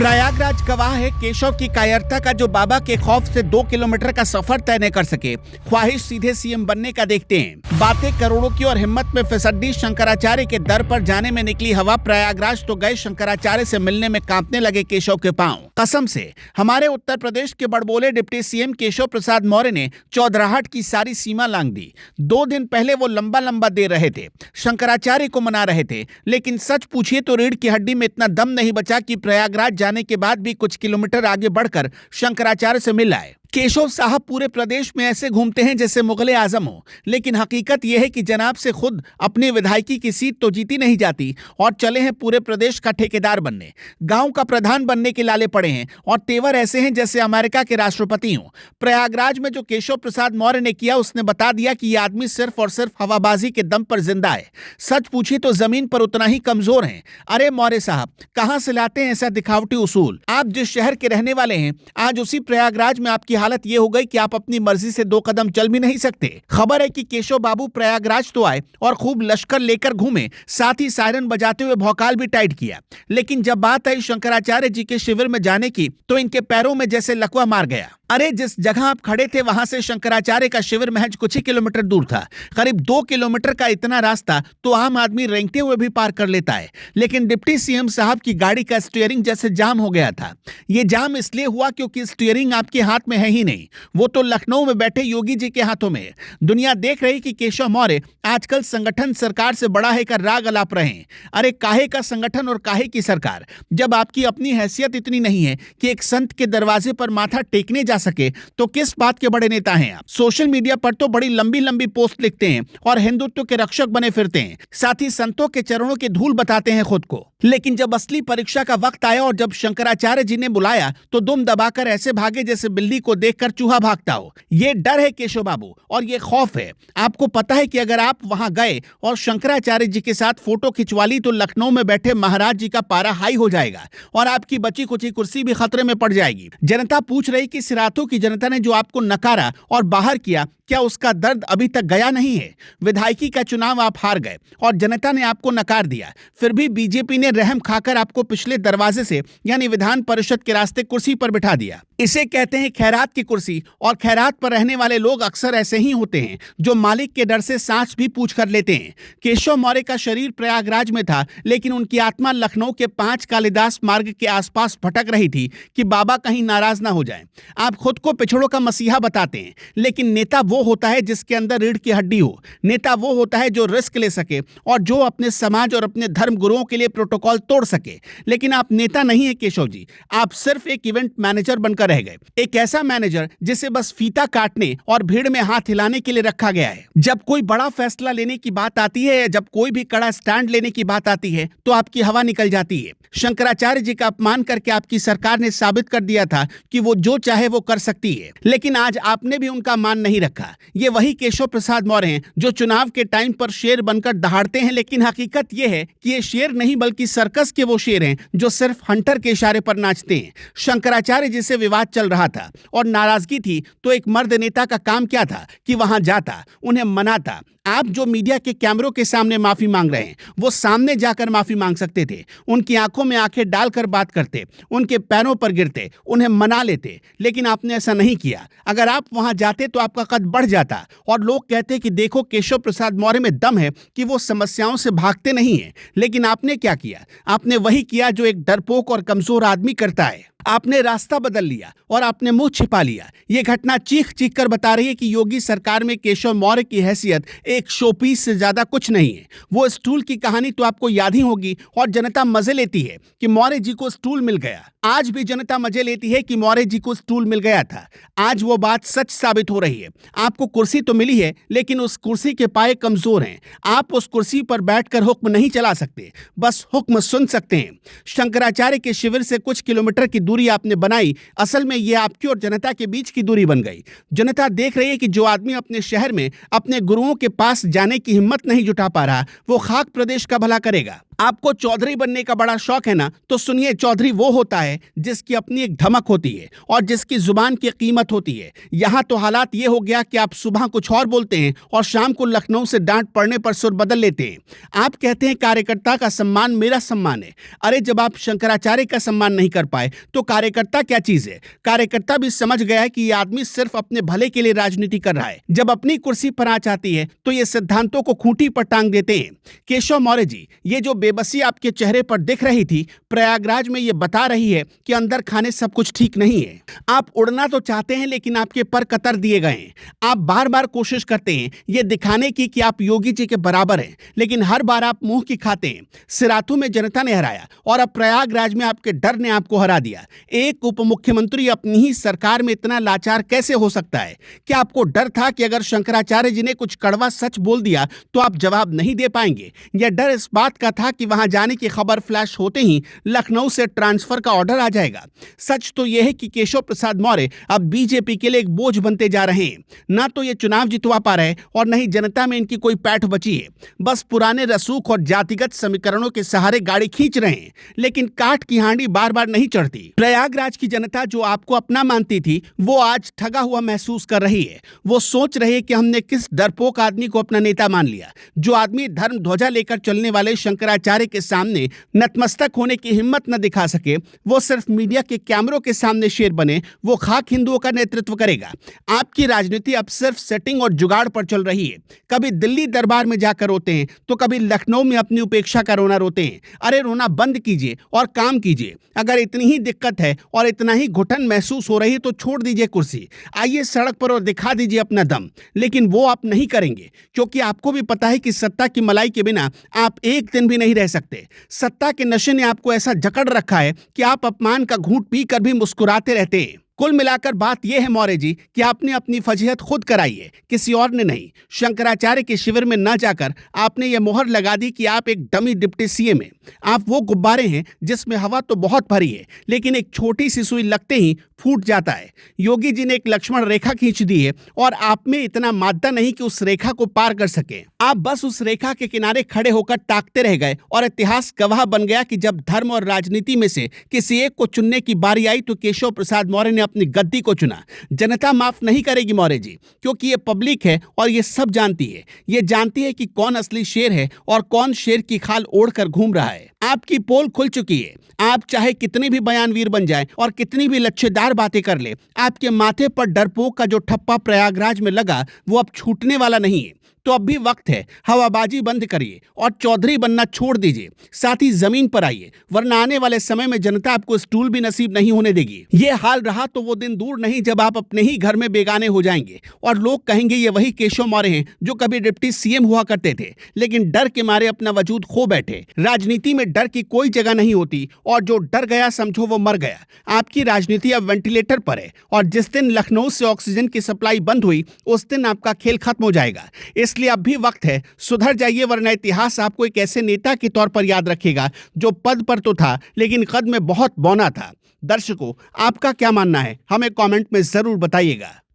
प्रयागराज गवाह है केशव की कायरता का, जो बाबा के खौफ से 2 किलोमीटर का सफर तय न कर सके। ख्वाहिश सीधे सीएम बनने का देखते हैं। बातें करोड़ों की और हिम्मत में फिसड्डी। शंकराचार्य के दर पर जाने में निकली हवा। प्रयागराज तो गए, शंकराचार्य से मिलने में कांपने लगे केशव के पांव। कसम से हमारे उत्तर प्रदेश के बड़बोले डिप्टी सीएम केशव प्रसाद मौर्य ने चौधराहट की सारी सीमा लांघ दी। 2 दिन पहले वो लंबा लंबा दे रहे थे, शंकराचार्य को मना रहे थे, लेकिन सच पूछिए तो रीढ़ की हड्डी में इतना दम नहीं बचा कि प्रयागराज जाने के बाद भी कुछ किलोमीटर आगे बढ़कर शंकराचार्य से मिल आए। केशव साहब पूरे प्रदेश में ऐसे घूमते हैं जैसे मुगले आजम हो, लेकिन हकीकत यह है कि जनाब से खुद अपनी विधायकी की सीट तो जीती नहीं जाती और चले हैं पूरे प्रदेश का ठेकेदार बनने। गांव का प्रधान बनने के लाले पड़े हैं और तेवर ऐसे हैं जैसे अमेरिका के राष्ट्रपति हों। प्रयागराज में जो केशव प्रसाद मौर्य ने किया, उसने बता दिया कि यह आदमी सिर्फ और सिर्फ हवाबाजी के दम पर जिंदा है। सच पूछिए तो जमीन पर उतना ही कमजोर है। अरे मौर्य साहब, कहां से लाते हैं ऐसा दिखावटी उसूल? आप जिस शहर के रहने वाले हैं, आज उसी प्रयागराज में आपकी हालत ये हो गई कि आप अपनी मर्जी से 2 कदम चल भी नहीं सकते। खबर है कि केशव बाबू प्रयागराज तो आए और खूब लश्कर लेकर घूमे, साथ ही सायरन बजाते हुए भौकाल भी टाइट किया, लेकिन जब बात आई शंकराचार्य जी के शिविर में जाने की तो इनके पैरों में जैसे लकवा मार गया। अरे जिस जगह आप खड़े थे वहां से शंकराचार्य का शिविर महज कुछ ही किलोमीटर दूर था। करीब 2 किलोमीटर का इतना रास्ता तो आम आदमी रेंगते हुए भी पार कर लेता है, लेकिन डिप्टी सीएम साहब की गाड़ी का स्टीयरिंग जैसे जाम हो गया था। ये जाम इसलिए हुआ क्योंकि स्टीयरिंग आपके हाथ में है ही नहीं, वो तो लखनऊ में बैठे योगी जी के हाथों में है। दुनिया देख रही कि केशव मौर्य आजकल संगठन सरकार से बड़ा है कर राग अलाप रहे हैं। अरे काहे का संगठन और काहे की सरकार, जब आपकी अपनी हैसियत इतनी नहीं है कि एक संत के दरवाजे पर माथा टेकने जा सके, तो किस बात के बड़े नेता हैं आप? सोशल मीडिया पर तो बड़ी लंबी लंबी पोस्ट लिखते हैं और हिंदुत्व के रक्षक बने फिरते हैं, साथ ही संतों के चरणों की धूल बताते हैं खुद को। लेकिन जब असली परीक्षा का वक्त आया और जब शंकराचार्य जी ने बुलाया तो दुम दबाकर ऐसे भागे जैसे बिल्ली को देखकर चूहा भागता हो। ये डर है केशव बाबू और ये खौफ है। आपको पता है कि अगर आप वहां गए और शंकराचार्य जी के साथ फोटो खिंचवा ली तो लखनऊ में बैठे महाराज जी का पारा हाई हो जाएगा और आपकी बची कुची कुर्सी भी खतरे में पड़ जाएगी। जनता पूछ रही कि सिराथू की जनता ने जो आपको नकारा और बाहर किया, क्या उसका दर्द अभी तक गया नहीं है? विधायकी का चुनाव आप हार गए और जनता ने आपको नकार दिया, फिर भी बीजेपी ने रहम खाकर आपको पिछले दरवाजे से यानी विधान परिषद के रास्ते कुर्सी पर बिठा दिया। इसे कहते हैं खैरात की कुर्सी, और खैरात पर रहने वाले लोग अक्सर ऐसे ही होते हैं जो मालिक के डर से सांस भी पूछ कर लेते हैं। केशव मौर्य का शरीर प्रयागराज में था, लेकिन उनकी आत्मा लखनऊ के 5 कालिदास मार्ग के आसपास भटक रही थी कि बाबा कहीं नाराज ना हो जाएं। आप खुद को पिछड़ों का मसीहा बताते हैं, लेकिन नेता वो होता है जिसके अंदर रीढ़ की हड्डी हो। नेता वो होता है जो रिस्क ले सके और जो अपने समाज और अपने धर्म गुरुओं के लिए प्रोटोकॉल तोड़ सके। लेकिन आप नेता नहीं है केशव जी, आप सिर्फ एक इवेंट मैनेजर बनकर रह गए। एक ऐसा मैनेजर जिसे बस फीता काटने और भीड़ में हाथ हिलाने के लिए रखा गया है। जब कोई बड़ा फैसला लेने की बात आती है, जब कोई भी कड़ा स्टैंड लेने की बात आती है, तो आपकी हवा निकल जाती है। शंकराचार्य जी का अपमान करके आपकी सरकार ने साबित कर दिया था कि वो जो चाहे वो कर सकती है, लेकिन आज आपने भी उनका मान नहीं रखा। ये वही केशव प्रसाद मौर्य हैं जो चुनाव के टाइम पर शेर बनकर दहाड़ते हैं, लेकिन हकीकत ये है कि ये शेर नहीं बल्कि सर्कस के वो शेर हैं जो सिर्फ हंटर के इशारे पर नाचते हैं। शंकराचार्य जी से विवाद चल रहा था और नाराजगी थी, तो एक मर्द नेता का काम क्या था कि वहां जाता, उन्हें मनाता। आप जो मीडिया के कैमरों के सामने माफी मांग रहे हैं, वो सामने जाकर माफी मांग सकते थे। उनकी आंखों में आंखें डालकर बात करते, उनके पैरों पर गिरते, उन्हें मना लेते, लेकिन आपने ऐसा नहीं किया। अगर आप वहां जाते तो आपका कद बढ़ जाता और लोग कहते कि देखो केशव प्रसाद मौर्य में दम है कि वो समस्याओं से भागते नहीं है। लेकिन आपने क्या किया? आपने वही किया जो एक डरपोक और कमजोर आदमी करता है। आपने रास्ता बदल लिया और आपने मुंह छिपा लिया। ये घटना चीख चीख कर बता रही है कि योगी सरकार में केशव मौर्य की हैसियत एक शोपीस से ज्यादा कुछ नहीं है। वो स्टूल की कहानी तो आपको याद ही होगी, और जनता मजे लेती है कि मौर्य जी को स्टूल मिल गया। आज भी जनता मजे लेती है कि मौर्य जी को स्टूल मिल गया था। आज वो बात सच साबित हो रही है। आपको कुर्सी तो मिली है, लेकिन उस कुर्सी के पाए कमजोर हैं। आप उस कुर्सी पर बैठकर हुक्म नहीं चला सकते, बस हुक्म सुन सकते हैं। शंकराचार्य के शिविर से कुछ किलोमीटर की दूरी आपने बनाई, असल में ये आपकी और जनता के बीच की दूरी बन गई। जनता देख रही है कि जो आदमी अपने शहर में अपने गुरुओं के पास जाने की हिम्मत नहीं जुटा पा रहा, वो खाक प्रदेश का भला करेगा। आपको चौधरी बनने का बड़ा शौक है ना, तो सुनिए, चौधरी वो होता है जिसकी अपनी एक धमक होती है और जिसकी जुबान की कीमत होती है। यहाँ तो हालात ये हो गया कि आप सुबह कुछ और बोलते हैं और शाम को लखनऊ से डांट पड़ने पर सुर बदल लेते हैं। आप कहते हैं कार्यकर्ता का सम्मान मेरा सम्मान है। अरे जब आप शंकराचार्य का सम्मान नहीं कर पाए तो कार्यकर्ता क्या चीज है? कार्यकर्ता भी समझ गया है कि ये आदमी सिर्फ अपने भले के लिए राजनीति कर रहा है। जब अपनी कुर्सी पर आ जाती है तो ये सिद्धांतों को खूंटी पर टांग देते हैं। केशव मौर्य जी, ये जो बेबसी आपके चेहरे पर दिख रही थी, प्रयागराज में ये बता रही है कि अंदर खाने सब कुछ ठीक नहीं है। आप उड़ना तो चाहते हैं लेकिन आपके पर कतर दिए गए हैं। आप बार बार कोशिश करते हैं ये दिखाने की कि आप योगी जी के बराबर हैं, लेकिन हर बार आप मुंह की खाते हैं। सिराथू में जनता ने हराया और अब प्रयागराज में आपके डर ने आपको हरा दिया। एक उप मुख्यमंत्री अपनी ही सरकार में इतना लाचार कैसे हो सकता है? क्या आपको डर था कि अगर शंकराचार्य जी ने कुछ कड़वा सच बोल दिया तो आप जवाब नहीं दे पाएंगे? यह डर इस बात का था कि वहां जाने की खबर फ्लैश होते ही लखनऊ से ट्रांसफर का ऑर्डर आ जाएगा। सच तो यह है कि केशव प्रसाद मौर्य अब बीजेपी के लिए एक बोझ बनते जा रहे हैं। ना तो ये चुनाव जितवा पा रहे और न ही जनता में इनकी कोई पैठ बची है। बस पुराने रसूख और जातिगत समीकरणों के सहारे गाड़ी खींच रहे हैं, लेकिन काठ की हांडी बार बार नहीं चढ़ती। प्रयागराज की जनता जो आपको अपना मानती थी, वो आज ठगा हुआ महसूस कर रही है। वो सोच रही है कि हमने किस डरपोक आदमी को अपना नेता मान लिया। जो आदमी धर्म ध्वजा लेकर चलने वाले शंकराचार्य के सामने नतमस्तक होने की हिम्मत न दिखा सके, वो सिर्फ मीडिया के कैमरों के सामने शेर बने, वो खाक हिंदुओं का नेतृत्व करेगा। आपकी राजनीति अब सिर्फ सेटिंग और जुगाड़ पर चल रही है। कभी दिल्ली दरबार में जाकर रोते हैं तो कभी लखनऊ में अपनी उपेक्षा का रोना रोते हैं। अरे रोना बंद कीजिए और काम कीजिए। अगर इतनी ही दिक्कत है और इतना ही घुटन महसूस हो रही है तो छोड़ दीजिए कुर्सी, आइए सड़क पर और दिखा दीजिए अपना दम। लेकिन वो आप नहीं करेंगे, क्योंकि आपको भी पता है कि सत्ता की मलाई के बिना आप एक दिन भी नहीं रह सकते। सत्ता के नशे ने आपको ऐसा जकड़ रखा है कि आप अपमान का घूंट पीकर भी मुस्कुराते रहते हैं। कुल मिलाकर बात यह है मौर्य जी कि आपने अपनी फजीहत खुद कराई है, किसी और ने नहीं। शंकराचार्य के शिविर में न जाकर आपने ये मोहर लगा दी कि आप एक डमी डिप्टी सीएम हैं। आप वो गुब्बारे हैं जिसमें हवा तो बहुत भरी है, लेकिन एक छोटी सी सुई लगते ही फूट जाता है। योगी जी ने एक लक्ष्मण रेखा खींच दी है और आप में इतना मादा नहीं कि उस रेखा को पार कर सके। आप बस उस रेखा के किनारे खड़े होकर ताकते रह गए और इतिहास गवाह बन गया कि जब धर्म और राजनीति में से किसी एक को चुनने की बारी आई तो केशव प्रसाद मौर्य ने अपनी गद्दी को चुना। जनता माफ नहीं करेगी मौर्य जी, क्योंकि ये पब्लिक है और ये सब जानती है। ये जानती है कि कौन असली शेर है और कौन शेर की खाल ओढ़कर घूम रहा है। आपकी पोल खुल चुकी है। आप चाहे कितने भी बयानवीर बन जाएं और कितनी भी लच्छेदार बातें कर ले, आपके माथे पर डरपोक का जो ठप्पा प्रयागराज में लगा वो अब छूटने वाला नहीं है। तो अब भी वक्त है, हवाबाजी बंद करिए और चौधरी बनना छोड़ दीजिए। साथ ही जमीन पर आइए, वरना आने वाले समय में जनता आपको स्टूल भी नसीब नहीं होने देगी। ये हाल रहा तो वो दिन दूर नहीं जब आप अपने ही घर में बेगाने हो जाएंगे और लोग कहेंगे ये वही केशव मौर्य हैं जो कभी डिप्टी सीएम हुआ करते थे, लेकिन डर के मारे अपना वजूद खो बैठे। राजनीति में डर की कोई जगह नहीं होती और जो डर गया समझो वो मर गया। आपकी राजनीति अब वेंटिलेटर पर है और जिस दिन लखनऊ से ऑक्सीजन की सप्लाई बंद हुई उस दिन आपका खेल खत्म हो जाएगा। इसलिए अब भी वक्त है, सुधर जाइए, वरना इतिहास आपको एक ऐसे नेता के तौर पर याद रखेगा जो पद पर तो था लेकिन कद में बहुत बौना था। दर्शकों, आपका क्या मानना है? हमें कमेंट में जरूर बताइएगा।